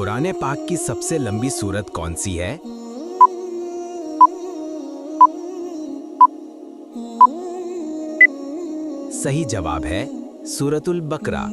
कुरान पाक की सबसे लंबी सूरत कौन सी है? सही जवाब है सूरतुल बकरा।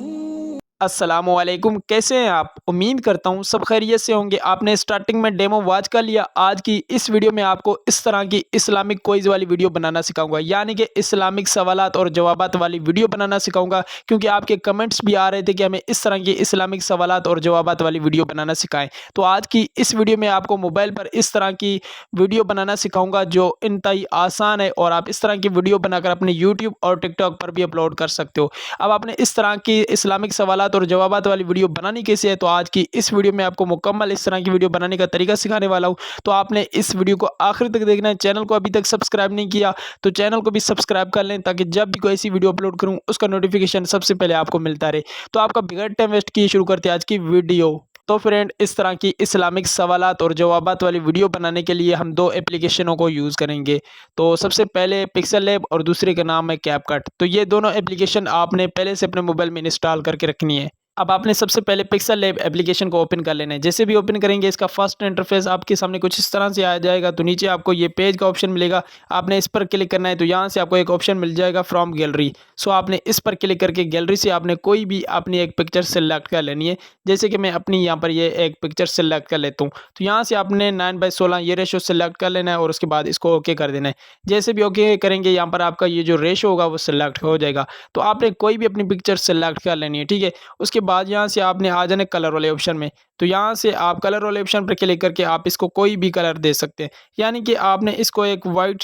अस्सलामुअलैकुम, कैसे हैं आप? उम्मीद करता हूँ सब खैरियत से होंगे। आपने स्टार्टिंग में डेमो वॉच कर लिया। आज की इस वीडियो में आपको इस तरह की इस्लामिक क्विज़ वाली वीडियो बनाना सिखाऊंगा, यानी कि इस्लामिक सवालात और जवाबात वाली वीडियो बनाना सिखाऊंगा, क्योंकि आपके कमेंट्स भी आ रहे थे कि हमें इस तरह की इस्लामिक सवालात और जवाबात वाली वीडियो बनाना सिखाएं। तो आज की इस वीडियो में आपको मोबाइल पर इस तरह की वीडियो बनाना सिखाऊंगा जो इंतहाई आसान है, और आप इस तरह की वीडियो बनाकर अपने यूट्यूब और टिकटॉक पर भी अपलोड कर सकते हो। अब आपने इस तरह की इस्लामिक सवालात और जवाबात वाली वीडियो बनानी कैसे है, तो आज की इस वीडियो में आपको मुकम्मल इस तरह की वीडियो बनाने का तरीका सिखाने वाला हूं। तो आपने इस वीडियो को आखिर तक देखना है। चैनल को अभी तक सब्सक्राइब नहीं किया तो चैनल को भी सब्सक्राइब कर लें, ताकि जब भी कोई ऐसी वीडियो अपलोड करूं उसका नोटिफिकेशन सबसे पहले आपको मिलता रहे। तो आपका बिगड़ टाइम वेस्ट किए शुरू करते हैं आज की वीडियो। तो फ्रेंड, इस तरह की इस्लामिक सवालात और जवाबात वाली वीडियो बनाने के लिए हम दो एप्लीकेशनों को यूज़ करेंगे। तो सबसे पहले पिक्सल लैब और दूसरे का नाम है कैपकट। तो ये दोनों एप्लीकेशन आपने पहले से अपने मोबाइल में इंस्टॉल करके रखनी है। अब आपने सबसे पहले पिक्सल लैब एप्लीकेशन को ओपन कर लेना है। जैसे भी ओपन करेंगे इसका फर्स्ट इंटरफेस आपके सामने कुछ इस तरह से आ जाएगा। तो नीचे आपको ये पेज का ऑप्शन मिलेगा, आपने इस पर क्लिक करना है। तो यहाँ से आपको एक ऑप्शन मिल जाएगा फ्रॉम गैलरी। सो आपने इस पर क्लिक करके गैलरी से आपने कोई भी अपनी एक पिक्चर सेलेक्ट कर लेनी है। जैसे कि मैं अपनी यहाँ पर ये एक पिक्चर सेलेक्ट कर लेता हूँ। तो यहाँ से आपने 9:16 ये रेशो सेलेक्ट कर लेना है, और उसके बाद इसको ओके कर देना है। जैसे भी ओके करेंगे यहाँ पर आपका ये जो रेशो होगा वो सिलेक्ट हो जाएगा। तो आपने कोई भी अपनी पिक्चर सेलेक्ट कर लेनी है, ठीक है। उसके बाद यहाँ से आपने आ जाना कलर वाले ऑप्शन में। तो यहाँ से आप कलर वाले ऑप्शन पर क्लिक करके आप इसको कोई भी कलर दे सकते हैं, यानी कि आपने इसको एक वाइट,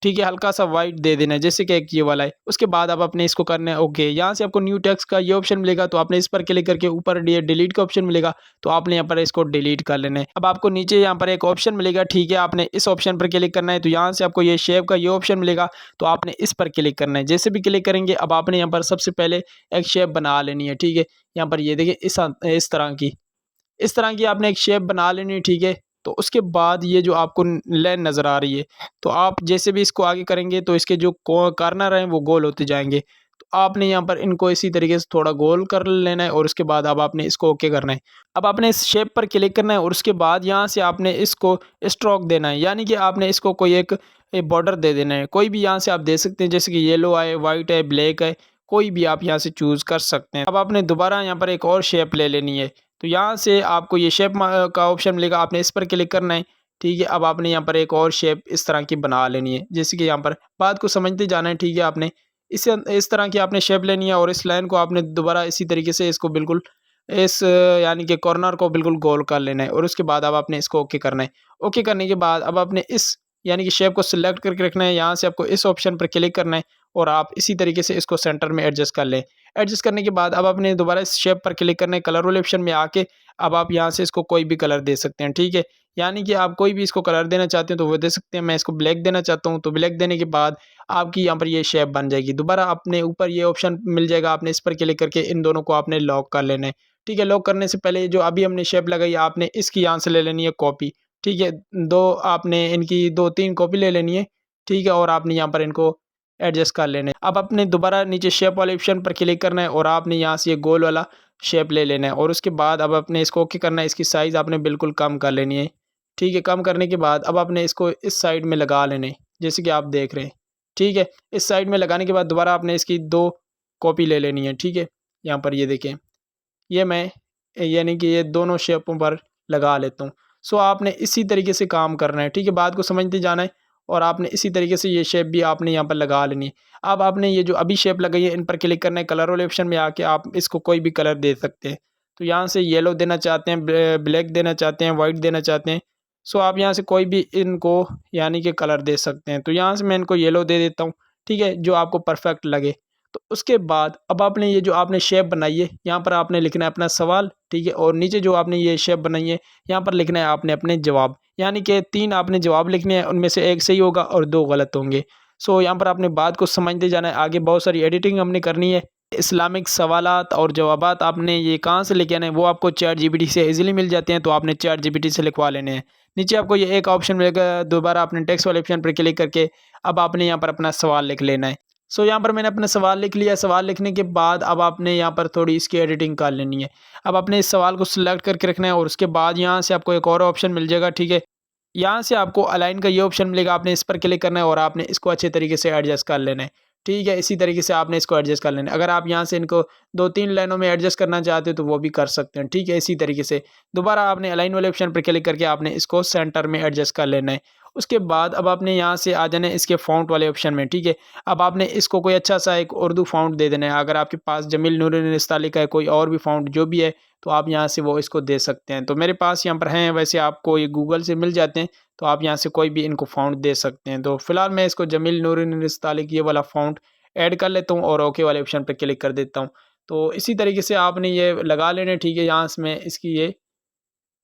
ठीक है, हल्का सा वाइट दे देना है, जैसे कि एक ये वाला है। उसके बाद आप अपने इसको करना है ओके। यहाँ से आपको न्यू टेक्स्ट का ये ऑप्शन मिलेगा, तो आपने इस पर क्लिक करके ऊपर ये डिलीट का ऑप्शन मिलेगा, तो आपने यहाँ पर इसको डिलीट कर लेना है। अब आपको नीचे यहाँ पर एक ऑप्शन मिलेगा, ठीक है, आपने इस ऑप्शन पर क्लिक करना है। तो यहाँ से आपको ये शेप का ये ऑप्शन मिलेगा, तो आपने इस पर क्लिक करना है। जैसे भी क्लिक करेंगे अब आपने यहाँ पर सबसे पहले एक शेप बना लेनी है, ठीक है। यहाँ पर ये देखिए इस तरह की आपने एक शेप बना लेनी है, ठीक है। तो उसके बाद ये जो आपको लाइन नज़र आ रही है, तो आप जैसे भी इसको आगे करेंगे तो इसके जो कॉर्नर हैं वो गोल होते जाएंगे। तो आपने यहाँ पर इनको इसी तरीके से थोड़ा गोल कर लेना है, और उसके बाद अब आपने इसको ओके करना है। अब आपने इस शेप पर क्लिक करना है, और उसके बाद यहाँ से आपने इसको स्ट्रोक देना है, यानी कि आपने इसको कोई एक बॉर्डर दे देना है। कोई भी यहाँ से आप दे सकते हैं, जैसे कि येलो है, वाइट है, ब्लैक है, कोई भी आप यहाँ से चूज़ कर सकते हैं। अब आपने दोबारा यहाँ पर एक और शेप ले लेनी है। तो यहाँ से आपको ये शेप का ऑप्शन मिलेगा, आपने इस पर क्लिक करना है, ठीक है। अब आपने यहाँ पर एक और शेप इस तरह की बना लेनी है, जैसे कि यहाँ पर बात को समझते जाना है, ठीक है। आपने इस तरह की आपने शेप लेनी है, और इस लाइन को आपने दोबारा इसी तरीके से इसको बिल्कुल यानी कि कॉर्नर को बिल्कुल गोल कर लेना है, और उसके बाद अब आपने इसको ओके करना है। ओके करने के बाद अब आपने इस यानी कि शेप को सिलेक्ट करके रखना है। यहाँ से आपको इस ऑप्शन पर क्लिक करना है, और आप इसी तरीके से इसको सेंटर में एडजस्ट कर लें। एडजस्ट करने के बाद अब आपने दोबारा इस शेप पर क्लिक करना है, कलर वाले ऑप्शन में आके अब आप यहाँ से इसको कोई भी कलर दे सकते हैं, ठीक है। यानी कि आप कोई भी इसको कलर देना चाहते हैं तो वो दे सकते हैं। मैं इसको ब्लैक देना चाहता हूँ, तो ब्लैक देने के बाद आपकी यहाँ पर ये शेप बन जाएगी। दोबारा अपने ऊपर ये ऑप्शन मिल जाएगा, आपने इस पर क्लिक करके इन दोनों को आपने लॉक कर लेना है, ठीक है। लॉक करने से पहले जो अभी हमने शेप लगाई आपने इसकी यहाँ से ले लेनी है कॉपी, ठीक है। आपने इनकी 2-3 कॉपी ले लेनी है, ठीक है, और आपने यहाँ पर इनको एडजस्ट कर लेने। अब आपने दोबारा नीचे शेप वाले ऑप्शन पर क्लिक करना है, और आपने यहाँ से ये गोल वाला शेप ले लेना है, और उसके बाद अब आपने इसको ओके करना है। इसकी साइज़ आपने बिल्कुल कम कर लेनी है, ठीक है। कम करने के बाद अब आपने इसको इस साइड में लगा लेने हैं, जैसे कि आप देख रहे हैं, ठीक है। इस साइड में लगाने के बाद दोबारा आपने इसकी 2 कॉपी ले लेनी है, ठीक है। यहाँ पर ये देखें, ये मैं यानी कि ये दोनों शेपों पर लगा लेता हूँ। सो आपने इसी तरीके से काम करना है, ठीक है। बात को समझते जाना है, और आपने इसी तरीके से ये शेप भी आपने यहाँ पर लगा लेनी है। अब आपने ये जो अभी शेप लगाई है इन पर क्लिक करना है, कलर वाले ऑप्शन में आके आप इसको कोई भी कलर दे सकते हैं। तो यहाँ से येलो देना चाहते हैं, ब्लैक देना चाहते हैं, वाइट देना चाहते हैं। सो आप यहाँ से कोई भी इनको यानी कि कलर दे सकते हैं। तो यहाँ से मैं इनको येलो दे देता हूँ, ठीक है, जो आपको परफेक्ट लगे। तो उसके बाद अब आपने ये जो आपने शेप बनाई है यहाँ पर आपने लिखना है अपना सवाल, ठीक है, और नीचे जो आपने ये शेप बनाई है यहाँ पर लिखना है आपने अपने जवाब, यानी कि 3 आपने जवाब लिखने हैं, उनमें से एक सही होगा और 2 गलत होंगे। सो यहाँ पर आपने बात को समझते जाना है। आगे बहुत सारी एडिटिंग हमने करनी है। इस्लामिक सवालात और जवाबात आपने ये कहाँ से लेके आने हैं, वो आपको चैट जीपीटी से इजीली मिल जाते हैं, तो आपने चैट जीपीटी से लिखवा लेने हैं। नीचे आपको ये एक ऑप्शन मिलेगा, दोबारा आपने टेक्स्ट वाले ऑप्शन पर क्लिक करके अब आपने यहाँ पर अपना सवाल लिख लेना है। सो यहाँ पर मैंने अपना सवाल लिख लिया। सवाल लिखने के बाद अब आपने यहाँ पर थोड़ी इसकी एडिटिंग कर लेनी है। अब आपने इस सवाल को सिलेक्ट करके रखना है और उसके बाद यहाँ से आपको एक और ऑप्शन मिल जाएगा, ठीक है। यहाँ से आपको अलाइन का ये ऑप्शन मिलेगा, आपने इस पर क्लिक करना है और आपने इसको अच्छे तरीके से एडजस्ट कर लेना है, ठीक है। इसी तरीके से आपने इसको एडजस्ट कर लेना है। अगर आप यहाँ से इनको 2-3 लाइनों में एडजस्ट करना चाहते हो तो वो भी कर सकते हैं, ठीक है। इसी तरीके से दोबारा आपने अलाइन वाले ऑप्शन पर क्लिक करके आपने इसको सेंटर में एडजस्ट कर लेना है। उसके बाद अब आपने यहाँ से आ जाना है इसके फ़ॉन्ट वाले ऑप्शन में, ठीक है। अब आपने इसको कोई अच्छा सा एक उर्दू फ़ॉन्ट दे देना है। अगर आपके पास जमील नूरी निस्ताली का है कोई और भी फ़ॉन्ट जो भी है, तो आप यहाँ से वो इसको दे सकते हैं। तो मेरे पास यहाँ पर हैं, वैसे आपको ये गूगल से मिल जाते हैं, तो आप यहाँ से कोई भी इनको फ़ॉन्ट दे सकते हैं। तो फिलहाल मैं इसको जमील नूरी निस्ताली की ये वाला फ़ॉन्ट ऐड कर लेता हूँ और ओके वाले ऑप्शन पर क्लिक कर देता हूँ। तो इसी तरीके से आपने ये लगा लेना है, ठीक है। यहाँ से मैं इसकी ये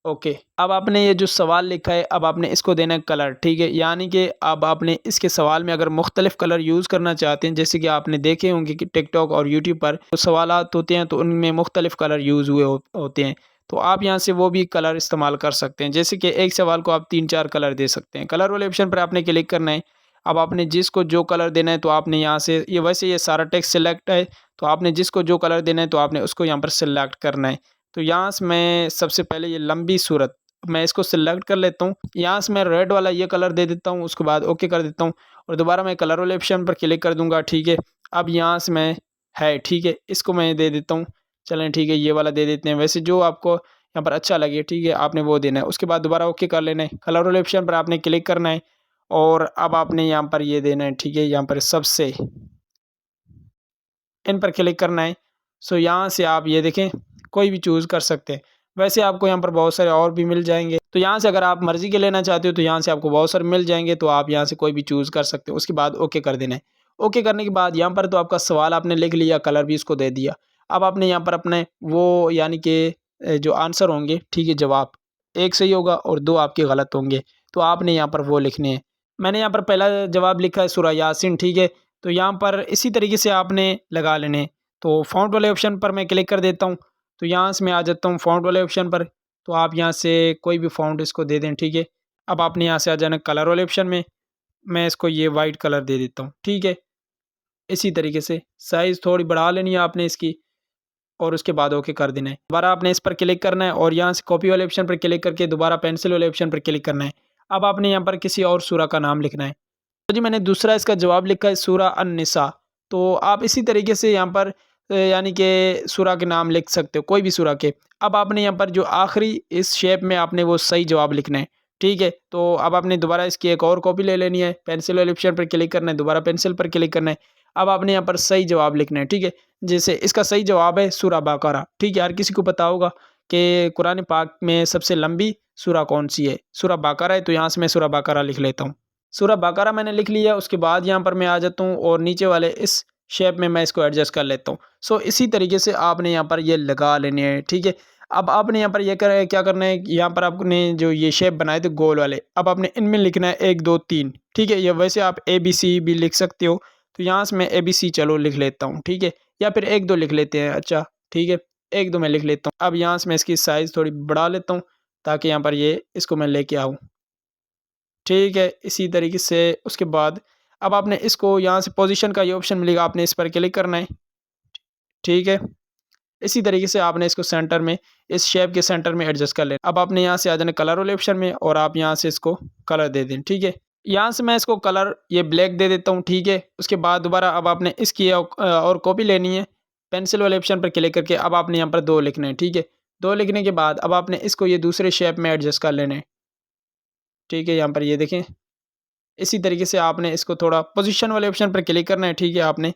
ओके। अब आपने ये जो सवाल लिखा है, अब आपने इसको देना है कलर, ठीक है। यानी कि अब आपने इसके सवाल में अगर मुख्तलिफ कलर यूज़ करना चाहते हैं, जैसे कि आपने देखे होंगे कि टिकटॉक और यूट्यूब पर जो सवालात होते हैं तो उनमें मुख्तलिफ कलर यूज़ हुए होते हैं। तो आप यहाँ से वो भी कलर इस्तेमाल कर सकते हैं। जैसे कि एक सवाल को आप 3-4 कलर दे सकते हैं। कलर वाले ऑप्शन पर आपने क्लिक करना है। अब आपने जिसको जो कलर देना है तो आपने यहाँ से ये वैसे ये सारा टेक्स्ट सिलेक्ट है, तो आपने जिसको जो कलर देना है तो आपने उसको यहाँ पर सिलेक्ट करना है। तो यहाँ से मैं सबसे पहले ये लंबी सूरत मैं इसको सिलेक्ट कर लेता हूँ। यहाँ से मैं रेड वाला ये कलर दे देता हूँ, उसके बाद ओके कर देता हूँ और दोबारा मैं कलर वाले ऑप्शन पर क्लिक कर दूँगा, ठीक है। अब यहाँ से मैं है, ठीक है, इसको मैं दे देता हूँ। चलें ठीक है, ये वाला दे देते हैं। वैसे जो आपको यहाँ पर अच्छा लगे, ठीक है, आपने वो देना है। उसके बाद दोबारा ओके कर लेना है। कलर वाले ऑप्शन पर आपने क्लिक करना है और अब आपने यहाँ पर ये देना है, ठीक है। यहाँ पर सबसे इन पर क्लिक करना है। सो यहाँ से आप ये देखें कोई भी चूज़ कर सकते हैं। वैसे आपको यहाँ पर बहुत सारे और भी मिल जाएँगे। तो यहाँ से अगर आप मर्ज़ी के लेना चाहते हो तो यहाँ से आपको बहुत सारे मिल जाएँगे, तो आप यहाँ से कोई भी चूज़ कर सकते हो। उसके बाद ओके कर देना है। ओके करने के बाद यहाँ पर तो आपका सवाल आपने लिख लिया, कलर भी इसको दे दिया। अब आपने यहाँ पर अपने वो यानी कि जो आंसर होंगे, ठीक है, जवाब, 1 सही होगा और 2 आपके गलत होंगे। तो आपने यहाँ पर वो लिखने हैं। मैंने यहाँ पर पहला जवाब लिखा है सूरा यासीन, ठीक है। तो यहाँ पर इसी तरीके से आपने लगा लेने हैं। तो फ़ॉन्ट वाले ऑप्शन पर मैं क्लिक कर देता हूँ। तो यहाँ से मैं आ जाता हूँ फ़ॉन्ट वाले ऑप्शन पर। तो आप यहाँ से कोई भी फ़ॉन्ट इसको दे दें, ठीक है। अब आपने यहाँ से आ जाना कलर वाले ऑप्शन में। मैं इसको ये वाइट कलर दे देता हूँ, ठीक है। इसी तरीके से साइज़ थोड़ी बढ़ा लेनी है आपने इसकी और उसके बाद ओके कर देना है। दोबारा आपने इस पर क्लिक करना है और यहाँ से कॉपी वाले ऑप्शन पर क्लिक करके दोबारा पेंसिल वाले ऑप्शन पर क्लिक करना है। अब आपने यहाँ पर किसी और सूरा का नाम लिखना है। तो जी मैंने दूसरा इसका जवाब लिखा है सूरा अन-निसा। तो आप इसी तरीके से यहाँ पर यानी कि सूरा के नाम लिख सकते हो, कोई भी सूरा के। अब आपने यहाँ पर जो आखिरी इस शेप में आपने वो सही जवाब लिखना है, ठीक है। तो अब आपने दोबारा इसकी एक और कॉपी ले लेनी है, पेंसिल वाले ऑप्शन पर क्लिक करना है, दोबारा पेंसिल पर क्लिक करना है। अब आपने यहाँ पर सही जवाब लिखना है, ठीक है। जैसे इसका सही जवाब है सूरा बकरा, ठीक है। हर किसी को पता होगा कि कुरान पाक में सबसे लंबी सूरा कौन-सी है, सूरा बकरा है। तो यहाँ से मैं सूरा बकरा लिख लेता हूँ। सूरा बकरा मैंने लिख लिया। उसके बाद यहाँ पर मैं आ जाता हूँ और नीचे वाले इस शेप में मैं इसको एडजस्ट कर लेता हूँ। सो इसी तरीके से आपने यहाँ पर ये लगा लेने हैं, ठीक है। अब आपने यहाँ पर ये क्या करना है, यहाँ पर आपने जो ये शेप बनाए थे गोल वाले, अब आपने इनमें लिखना है 1 2 3, ठीक है। या वैसे आप ABC भी लिख सकते हो। तो यहाँ से मैं ABC चलो लिख लेता हूँ, ठीक है। या फिर 1 2 लिख लेते हैं, अच्छा ठीक है, 1 2 मैं लिख लेता हूँ। अब यहाँ से मैं इसकी साइज़ थोड़ी बढ़ा लेता हूँ ताकि यहाँ पर ये इसको मैं लेके आऊँ, ठीक है। इसी तरीके से उसके बाद अब आपने इसको यहाँ से पोजीशन का ये ऑप्शन मिलेगा, आपने इस पर क्लिक करना है, ठीक है। इसी तरीके से आपने इसको सेंटर में, इस शेप के सेंटर में एडजस्ट कर लेना। अब आपने यहाँ से आ जाना कलर वाले ऑप्शन में और आप यहाँ से इसको कलर दे दें, ठीक है। यहाँ से मैं इसको कलर ये ब्लैक दे देता हूँ, ठीक है। उसके बाद दोबारा अब आपने इसकी और कॉपी लेनी है, पेंसिल वाले ऑप्शन पर क्लिक करके अब आपने यहाँ पर 2 लिखना है, ठीक है। 2 लिखने के बाद अब आपने इसको ये दूसरे शेप में एडजस्ट कर लेना है, ठीक है। यहाँ पर ये देखें, इसी तरीके से आपने इसको थोड़ा पोजीशन वाले ऑप्शन पर क्लिक करना है, ठीक है। आपने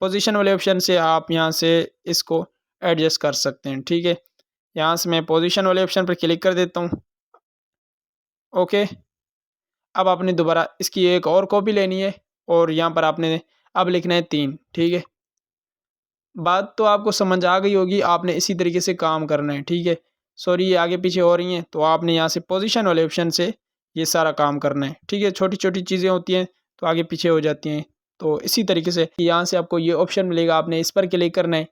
पोजीशन वाले ऑप्शन से आप यहाँ से इसको एडजस्ट कर सकते हैं, ठीक है। यहाँ से मैं पोजीशन वाले ऑप्शन पर क्लिक कर देता हूँ, ओके। अब आपने दोबारा इसकी एक और कॉपी लेनी है और यहाँ पर आपने अब लिखना है 3, ठीक है। बात तो आपको समझ आ गई होगी, आपने इसी तरीके से काम करना है, ठीक है। सॉरी ये आगे पीछे हो रही हैं, तो आपने यहाँ से पोजीशन वाले ऑप्शन से ये सारा काम करना है, ठीक है। छोटी-छोटी चीज़ें होती हैं तो आगे पीछे हो जाती हैं। तो इसी तरीके से यहाँ से आपको ये ऑप्शन मिलेगा, आपने इस पर क्लिक करना है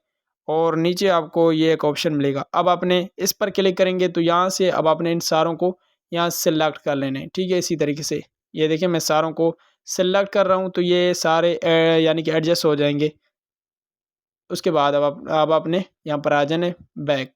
और नीचे आपको ये एक ऑप्शन मिलेगा। अब आपने इस पर क्लिक करेंगे तो यहाँ से अब आपने इन सारों को यहाँ से सेलेक्ट कर लेना है, ठीक है। इसी तरीके से ये देखिए मैं सारों को सेलेक्ट कर रहा हूँ तो ये सारे यानी कि एडजस्ट हो जाएंगे। उसके बाद अब आपने यहाँ पर आ जाने बैक।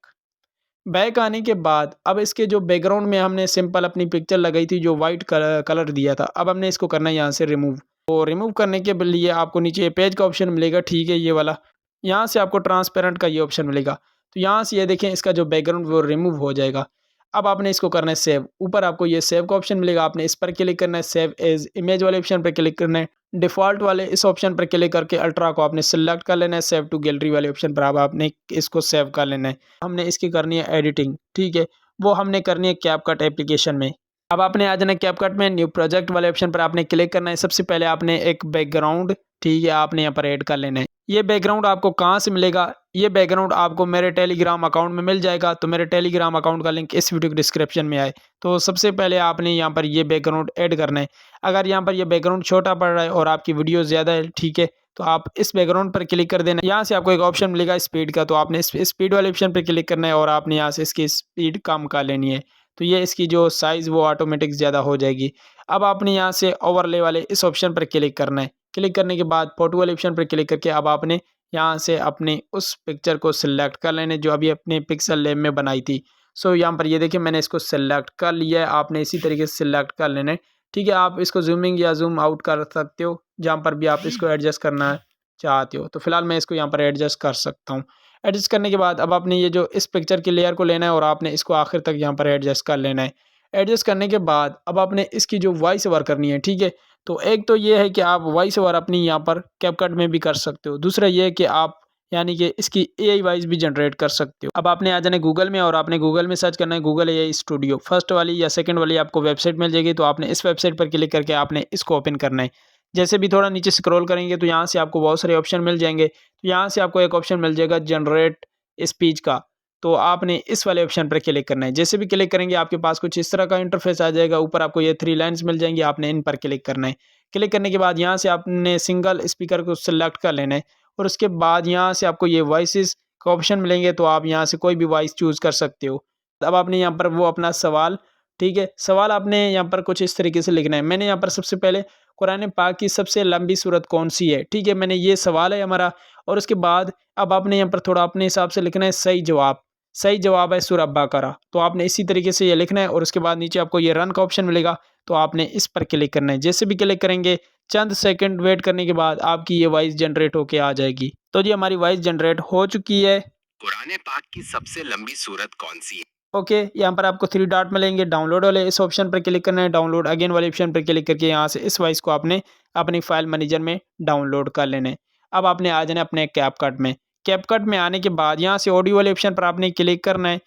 बैक आने के बाद अब इसके जो बैकग्राउंड में हमने सिंपल अपनी पिक्चर लगाई थी, जो वाइट कलर दिया था, अब हमने इसको करना है यहाँ से रिमूव। तो रिमूव करने के लिए आपको नीचे पेज का ऑप्शन मिलेगा, ठीक है, ये वाला। यहाँ से आपको ट्रांसपेरेंट का ये ऑप्शन मिलेगा। तो यहाँ से ये देखें इसका जो बैकग्राउंड वो रिमूव हो जाएगा। अब आपने इसको करना है सेव। ऊपर आपको ये सेव का ऑप्शन मिलेगा, आपने इस पर क्लिक करना है, सेव एज इमेज वाले ऑप्शन पर क्लिक करना है। डिफ़ॉल्ट वाले इस ऑप्शन पर क्लिक करके अल्ट्रा को आपने सेलेक्ट कर लेना है, सेव टू गैलरी वाले ऑप्शन पर अब आपने इसको सेव कर लेना है। हमने इसकी करनी है एडिटिंग, ठीक है, वो हमने करनी है कैपकट एप्लीकेशन में। अब आपने आ जाना है कैपकट में, न्यू प्रोजेक्ट वाले ऑप्शन पर आपने क्लिक करना है। सबसे पहले आपने एक बैकग्राउंड, ठीक है, आपने यहाँ पर ऐड कर लेना है। ये बैकग्राउंड आपको कहाँ से मिलेगा? ये बैकग्राउंड आपको मेरे टेलीग्राम अकाउंट में मिल जाएगा। तो मेरे टेलीग्राम अकाउंट का लिंक इस वीडियो के डिस्क्रिप्शन में आए। तो सबसे पहले आपने यहाँ पर ये बैकग्राउंड ऐड करना है। अगर यहाँ पर ये बैकग्राउंड छोटा पड़ रहा है और आपकी वीडियो ज़्यादा है, ठीक है, तो आप इस बैकग्राउंड पर क्लिक कर देना। यहाँ से आपको एक ऑप्शन मिलेगा स्पीड का, तो आपने इस स्पीड वाले ऑप्शन पर क्लिक करना है और आपने यहाँ से इसकी स्पीड कम कर लेनी है। तो ये इसकी जो साइज़ वो ऑटोमेटिक ज़्यादा हो जाएगी। अब आपने यहाँ से ओवरले वाले इस ऑप्शन पर क्लिक करना है। क्लिक करने के बाद फोटो वाले ऑप्शन पर क्लिक करके अब आपने यहाँ से अपनी उस पिक्चर को सिलेक्ट कर लेने जो अभी अपने पिक्सल लैब में बनाई थी। सो यहाँ पर ये देखिए मैंने इसको सिलेक्ट कर लिया है। आपने इसी तरीके से सिलेक्ट कर लेना है, ठीक है। आप इसको जूमिंग या जूम आउट कर सकते हो, जहाँ पर भी आप इसको एडजस्ट करना चाहते हो। तो फिलहाल मैं इसको यहाँ पर एडजस्ट कर सकता हूँ। एडजस्ट करने के बाद अब आपने ये जो इस पिक्चर की लेयर को लेना है और आपने इसको आखिर तक यहाँ पर एडजस्ट कर लेना है। एडजस्ट करने के बाद अब आपने इसकी जो वॉइस ओवर करनी है, ठीक है। तो एक तो ये है कि आप वॉइस ओवर अपनी यहाँ पर कैपकट में भी कर सकते हो। दूसरा ये है कि आप यानी कि इसकी एआई वॉइस भी जनरेट कर सकते हो। अब आपने आ जाना है गूगल में और आपने गूगल में सर्च करना है गूगल एआई स्टूडियो। फर्स्ट वाली या सेकंड वाली आपको वेबसाइट मिल जाएगी। तो आपने इस वेबसाइट पर क्लिक करके आपने इसको ओपन करना है। जैसे भी थोड़ा नीचे स्क्रॉल करेंगे तो यहाँ से आपको बहुत सारे ऑप्शन मिल जाएंगे। तो यहाँ से आपको एक ऑप्शन मिल जाएगा जनरेट स्पीच का। तो आपने इस वाले ऑप्शन पर क्लिक करना है। जैसे भी क्लिक करेंगे आपके पास कुछ इस तरह का इंटरफेस आ जाएगा। ऊपर आपको ये 3 लाइन्स मिल जाएंगी, आपने इन पर क्लिक करना है। क्लिक करने के बाद यहाँ से आपने सिंगल स्पीकर को सिलेक्ट कर लेना है और उसके बाद यहाँ से आपको ये वॉइसेस का ऑप्शन मिलेंगे। तो आप यहाँ से कोई भी वॉइस चूज़ कर सकते हो। अब आपने यहाँ पर वो अपना सवाल, ठीक है, सवाल आपने यहाँ पर कुछ इस तरीके से लिखना है। मैंने यहाँ पर सबसे पहले कुरान पाक की सबसे लंबी सूरत कौन सी है, ठीक है, मैंने ये सवाल है हमारा। और उसके बाद अब आपने यहाँ पर थोड़ा अपने हिसाब से लिखना है सही जवाब। सही जवाब है सूरह बकरा। तो आपने इसी तरीके से ये लिखना है और उसके बाद नीचे आपको ये रन का ऑप्शन मिलेगा। तो आपने इस पर क्लिक करना है। जैसे भी क्लिक करेंगे चंद सेकंड वेट करने के बाद आपकी ये वॉइस जनरेट होके आ जाएगी। तो जी हमारी वॉइस जनरेट हो चुकी है। कुरान पाक की सबसे लंबी सूरत कौन सी है? ओके, यहाँ पर आपको 3 डॉट मिलेंगे, डाउनलोड वाले इस ऑप्शन पर क्लिक करना है। डाउनलोड अगेन वाले ऑप्शन पर क्लिक करके यहाँ से इस वॉइस को आपने अपनी फाइल मैनेजर में डाउनलोड कर लेना है। अब आपने आ जाना है अपने कैपकट में। कैपकट में आने के बाद यहाँ से ऑडियो वाले ऑप्शन पर आपने क्लिक करना है।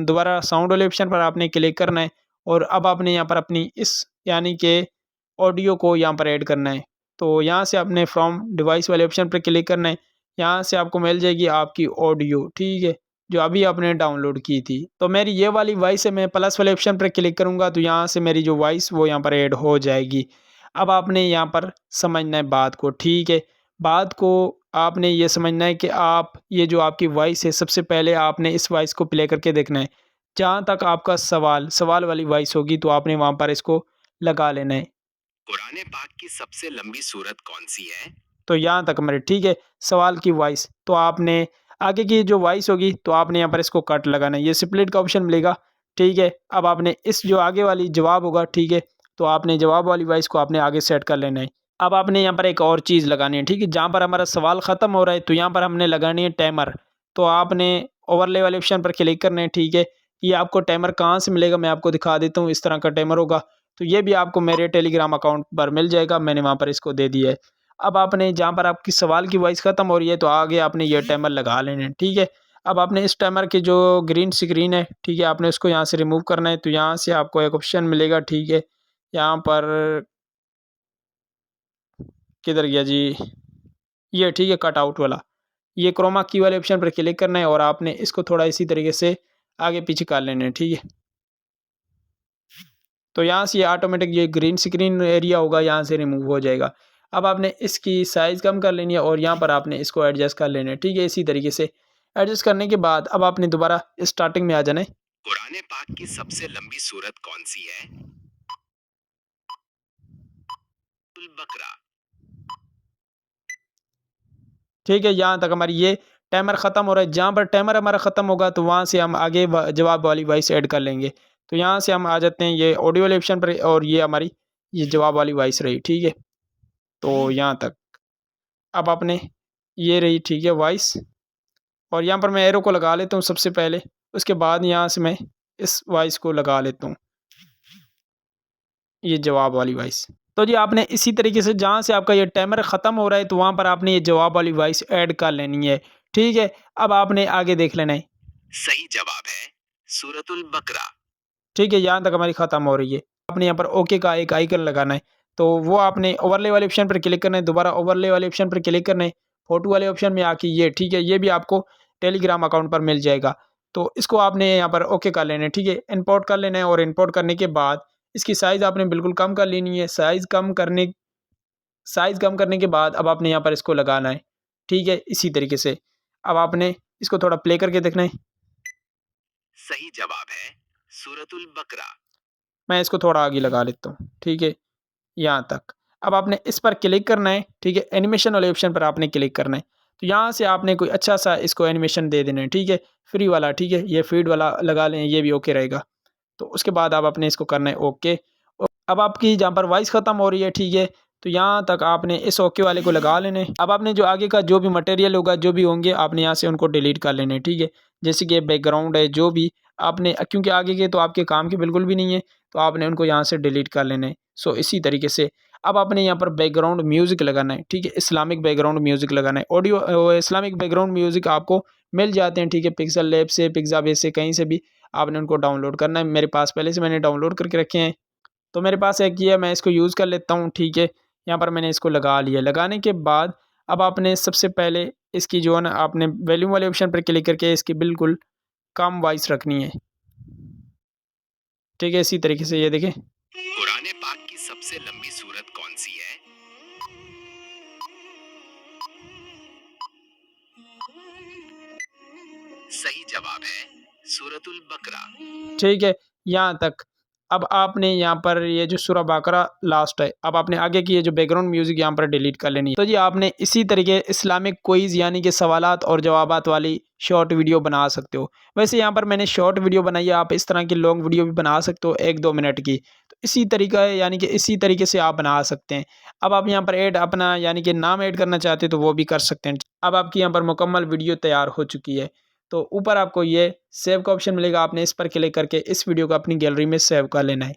दोबारा साउंड वाले ऑप्शन पर आपने क्लिक करना है और अब आपने यहाँ पर अपनी इस यानी कि ऑडियो को यहाँ पर ऐड करना है। तो यहाँ से आपने फ्रॉम डिवाइस वाले ऑप्शन पर क्लिक करना है। यहाँ से आपको मिल जाएगी आपकी ऑडियो, ठीक है, जो अभी आपने डाउनलोड की थी। तो मेरी ये वाली वॉइस है, मैं प्लस वाले ऑप्शन पर क्लिक करूँगा तो यहाँ से मेरी जो वॉइस वो यहाँ पर ऐड हो जाएगी। अब आपने यहाँ पर समझना है बात को, ठीक है। बात को आपने ये समझना है कि आप ये जो आपकी वॉइस है सबसे पहले आपने इस वॉइस को प्ले करके देखना है। जहाँ तक आपका सवाल वाली वॉइस होगी तो आपने वहाँ पर इसको लगा लेना है। कुरान पाक की सबसे लंबी सूरत कौन सी है? तो यहाँ तक मेरे, ठीक है, सवाल की वॉइस। तो आपने आगे की जो वॉइस होगी तो आपने यहाँ पर इसको कट लगाना है। ये स्प्लिट का ऑप्शन मिलेगा, ठीक है। अब आपने इस जो आगे वाली जवाब होगा, ठीक है, तो आपने जवाब वाली वॉइस को आपने आगे सेट कर लेना है। अब आपने यहाँ पर एक और चीज़ लगानी है, ठीक है, जहाँ पर हमारा सवाल ख़त्म हो रहा है तो यहाँ पर हमने लगानी है टाइमर। तो आपने ओवरले वाले ऑप्शन पर क्लिक करना है, ठीक है। ये आपको टाइमर कहाँ से मिलेगा मैं आपको दिखा देता हूँ। इस तरह का टाइमर होगा तो ये भी आपको मेरे टेलीग्राम अकाउंट पर मिल जाएगा, मैंने वहाँ पर इसको दे दिया है। अब आपने जहाँ पर आपकी सवाल की वॉइस ख़त्म हो रही है तो आगे आपने ये टाइमर लगा लेना है, ठीक है। अब आपने इस टाइमर की जो ग्रीन स्क्रीन है, ठीक है, आपने उसको यहाँ से रिमूव करना है। तो यहाँ से आपको एक ऑप्शन मिलेगा, ठीक है, यहाँ पर किधर गया जी, ये, ठीक है, कट आउट वाला। ये क्रोमा की वाले ऑप्शन पर क्लिक करना है और आपने इसको थोड़ा इसी तरीके से आगे पीछे कर लेना है, ठीक है। तो यहाँ से ये ऑटोमेटिक ये ग्रीन स्क्रीन एरिया होगा यहाँ से रिमूव हो जाएगा। अब आपने इसकी साइज़ कम कर लेनी है और यहाँ पर आपने इसको एडजस्ट कर लेना है, ठीक है। इसी तरीके से एडजस्ट करने के बाद अब आपने दोबारा स्टार्टिंग में आ जाना है। कुरान पाक की सबसे लंबी सूरत कौन सी है? सूरतुल बकरा। ठीक है, यहाँ तक हमारी ये टाइमर ख़त्म हो रहा है। जहाँ पर टाइमर हमारा ख़त्म होगा तो वहाँ से हम आगे जवाब वाली वॉइस ऐड कर लेंगे। तो यहाँ से हम आ जाते हैं ये ऑडियो वाले ऑप्शन पर और ये हमारी ये जवाब वाली वॉइस रही, ठीक है। तो यहाँ तक अब आपने ये रही, ठीक है, वॉइस। और यहाँ पर मैं एरो को लगा लेता हूँ सबसे पहले, उसके बाद यहाँ से मैं इस वॉइस को लगा लेता हूँ, ये जवाब वाली वॉइस। तो जी आपने इसी तरीके से जहाँ से आपका ये टाइमर ख़त्म हो रहा है तो वहाँ पर आपने ये जवाब वाली वॉइस ऐड कर लेनी है, ठीक है। अब आपने आगे देख लेना है। सही जवाब है सूरतुल बकरा। ठीक है, यहाँ तक हमारी ख़त्म हो रही है। आपने यहाँ पर ओके का एक आइकन लगाना है, तो वो आपने ओवरले वाले ऑप्शन पर क्लिक करना है, दोबारा ओवरले वाले ऑप्शन पर क्लिक करना है, फ़ोटो वाले ऑप्शन में आके ये, ठीक है, ये भी आपको टेलीग्राम अकाउंट पर मिल जाएगा। तो इसको आपने यहाँ पर ओके कर लेना है, ठीक है, इंपोर्ट कर लेना है। और इंपोर्ट करने के बाद इसकी साइज़ आपने बिल्कुल कम कर लेनी है। साइज़ कम करने के बाद अब आपने यहाँ पर इसको लगाना है, ठीक है, इसी तरीके से। अब आपने इसको थोड़ा प्ले करके देखना है। सही जवाब है सूरतुल बकरा। मैं इसको थोड़ा आगे लगा लेता हूँ, ठीक है, यहाँ तक। अब आपने इस पर क्लिक करना है, ठीक है, एनिमेशन वाले ऑप्शन पर आपने क्लिक करना है। तो यहाँ से आपने कोई अच्छा सा इसको एनिमेशन दे देना है, ठीक है, फ्री वाला, ठीक है, ये फीड वाला लगा लें, ये भी ओके रहेगा। तो उसके बाद आप आपने इसको करना है ओके। अब आपकी जहाँ पर वॉइस ख़त्म हो रही है, ठीक है, तो यहाँ तक आपने इस ओके वाले को लगा लेने। अब आपने जो आगे का जो भी मटेरियल होगा, जो भी होंगे, आपने यहाँ से उनको डिलीट कर लेने, ठीक है। जैसे कि बैकग्राउंड है, जो भी आपने, क्योंकि आगे के तो आपके काम के बिल्कुल भी नहीं है, तो आपने उनको यहाँ से डिलीट कर लेने हैं। सो इसी तरीके से अब आपने यहाँ पर बैकग्राउंड म्यूज़िक लगाना है, ठीक है, इस्लामिक बैकग्राउंड म्यूज़िक लगाना है। ऑडियो इस्लामिक बैकग्राउंड म्यूज़िक आपको मिल जाते हैं, ठीक है, पिक्सल लैब से, पिक्साबेस से, कहीं से भी आपने उनको डाउनलोड करना है। मेरे पास पहले से मैंने डाउनलोड करके रखे हैं, तो मेरे पास एक ये है, मैं इसको यूज़ कर लेता हूँ, ठीक है। यहाँ पर मैंने इसको लगा लिया। लगाने के बाद अब आपने सबसे पहले इसकी जो है ना, आपने वॉल्यूम वाले ऑप्शन पर क्लिक करके इसकी बिल्कुल कम वॉइस रखनी है, ठीक है, इसी तरीके से। ये देखें, कुरान पाक की सबसे लंबी सूरत कौन सी है? सही जवाब है सूरतुल बकरा। ठीक है, यहाँ तक। अब आपने यहाँ पर ये जो सूरह बकरा लास्ट है, अब आपने आगे की ये जो बैकग्राउंड म्यूज़िक यहाँ पर डिलीट कर लेनी है। तो जी आपने इसी तरीके इस्लामिक क्विज़ यानी कि सवालात और जवाबात वाली शॉर्ट वीडियो बना सकते हो। वैसे यहाँ पर मैंने शॉर्ट वीडियो बनाई है, आप इस तरह की लॉन्ग वीडियो भी बना सकते हो 1-2 मिनट की। तो इसी तरीका है, यानी कि इसी तरीके से आप बना सकते हैं। अब आप यहाँ पर ऐड अपना यानी कि नाम ऐड करना चाहते हो तो वो भी कर सकते हैं। अब आपकी यहाँ पर मुकम्मल वीडियो तैयार हो चुकी है। तो ऊपर आपको ये सेव का ऑप्शन मिलेगा, आपने इस पर क्लिक करके इस वीडियो को अपनी गैलरी में सेव कर लेना है।